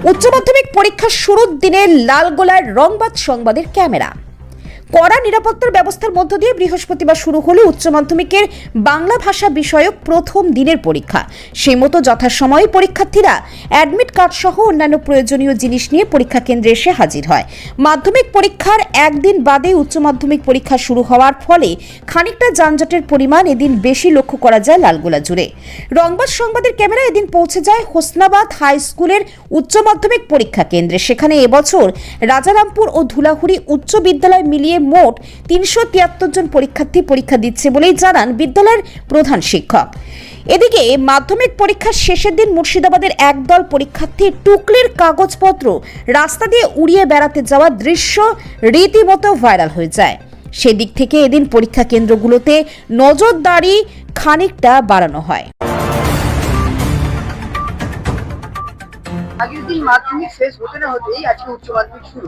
উচ্চ মাধ্যমিক পরীক্ষার শুরুর দিনে লালগোলায় রংবাজ সংবাদের ক্যামেরা। কড়া নিরাপত্তার ব্যবস্থার মধ্য দিয়ে বৃহস্পতিবার শুরু হলো উচ্চ মাধ্যমিকের বাংলা ভাষা বিষয়ক প্রথম দিনের পরীক্ষা। সেই মতো যথাসময়ে পরীক্ষার্থীরা অ্যাডমিট কার্ড সহ অন্যান্য প্রয়োজনীয় জিনিস নিয়ে পরীক্ষা কেন্দ্রে এসে হাজির হয়। মাধ্যমিক পরীক্ষার একদিন বাদে উচ্চ মাধ্যমিক পরীক্ষা শুরু হওয়ার ফলে খানিকটা যানজটের পরিমাণ এদিন বেশি লক্ষ্য করা যায় লালগোলা জুড়ে। রংবাজ সংবাদের ক্যামেরা এদিন পৌঁছে যায় হোসনাবাদ হাই স্কুলের উচ্চ মাধ্যমিক পরীক্ষা কেন্দ্রে। সেখানে এবছর রাজারামপুর ও ধুলাহুড়ি উচ্চ বিদ্যালয় মিলিয়ে মোট ৩৭৩ জন পরীক্ষার্থী পরীক্ষা দিচ্ছে বলেই জানান বিদ্যালয়ের প্রধান শিক্ষক। এদিকে মাধ্যমিক পরীক্ষার শেষের দিন মুর্শিদাবাদের একদল পরীক্ষার্থী টুকলির কাগজপত্র রাস্তা দিয়ে উড়িয়ে বেড়াতে যাওয়ার দৃশ্য রীতিমতো ভাইরাল হয়ে যায়। সেদিক থেকে এদিন পরীক্ষা কেন্দ্রগুলোতে নজরদারি খানিকটা বাড়ানো হয়। আগের দিন মাধ্যমিক শেষ হতে না হতেই আজকে উচ্চ মাধ্যমিক শুরু।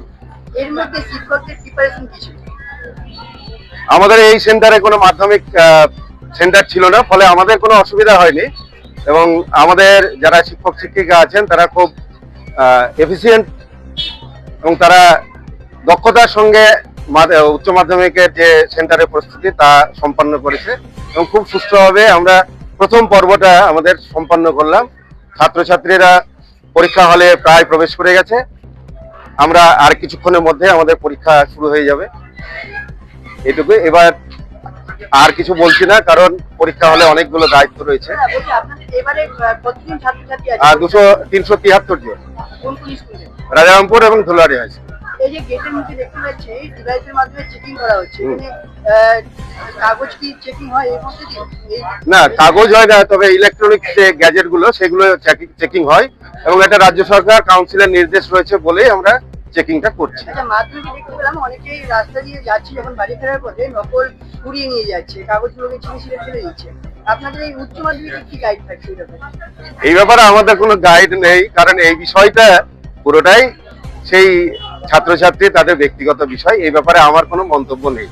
এর মধ্যে শিক্ষকদের প্রিপারেশন কি ছিল? আমাদের এই সেন্টারে কোনো মাধ্যমিক সেন্টার ছিল না, ফলে আমাদের কোনো অসুবিধা হয়নি এবং আমাদের যারা শিক্ষক শিক্ষিকা আছেন তারা খুব এফিসিয়েন্ট এবং তারা দক্ষতার সঙ্গে উচ্চ মাধ্যমিকের যে সেন্টারের প্রস্তুতি তা সম্পন্ন করেছে এবং খুব সুষ্ঠুভাবে আমরা প্রথম পর্বটা আমাদের সম্পন্ন করলাম। ছাত্রছাত্রীরা পরীক্ষা হলে প্রায় প্রবেশ করে গেছে। আমরা আর কিছুক্ষণের মধ্যে আমাদের পরীক্ষা শুরু হয়ে যাবে, এটুকু। এবার আর কিছু বলছি না, কারণ পরীক্ষা হলে অনেকগুলো দায়িত্ব রয়েছে। আর 373 জন রাজারামপুর এবং ধুলারি হাই স্কুল। এই যে গেটের নিচে দেখতে পাচ্ছি ডিভাইসের মাধ্যমে চেকিং করা হচ্ছে, মানে কাগজ কি চেকিং হয় এর মধ্যে? না, কাগজ হয় না, তবে ইলেকট্রনিক যে গ্যাজেট গুলো সেগুলো চেকিং হয় এবং এটা রাজ্য সরকার কাউন্সিলের নির্দেশ রয়েছে বলেই আমরা চেকিংটা করছি। আচ্ছা, মাধ্যমিকে দেখতে পেলাম অনেকেই রাস্তা দিয়ে যাচ্ছে, যখন বাড়ি ফেরার পথে নকল কুড়িয়ে নিয়ে যাচ্ছে, কাগজগুলোকে ছিঁড়ে ফেলে দিচ্ছে। আপনাদের এই উচ্চ মাধ্যমিকে কি গাইড থাকছে এই ব্যাপারে? আমাদের কোনো গাইড নেই, কারণ এই বিষয়টা পুরোটাই সেই ছাত্রছাত্রী তাদের ব্যক্তিগত বিষয়। এই ব্যাপারে আমার কোনো মন্তব্য নেই।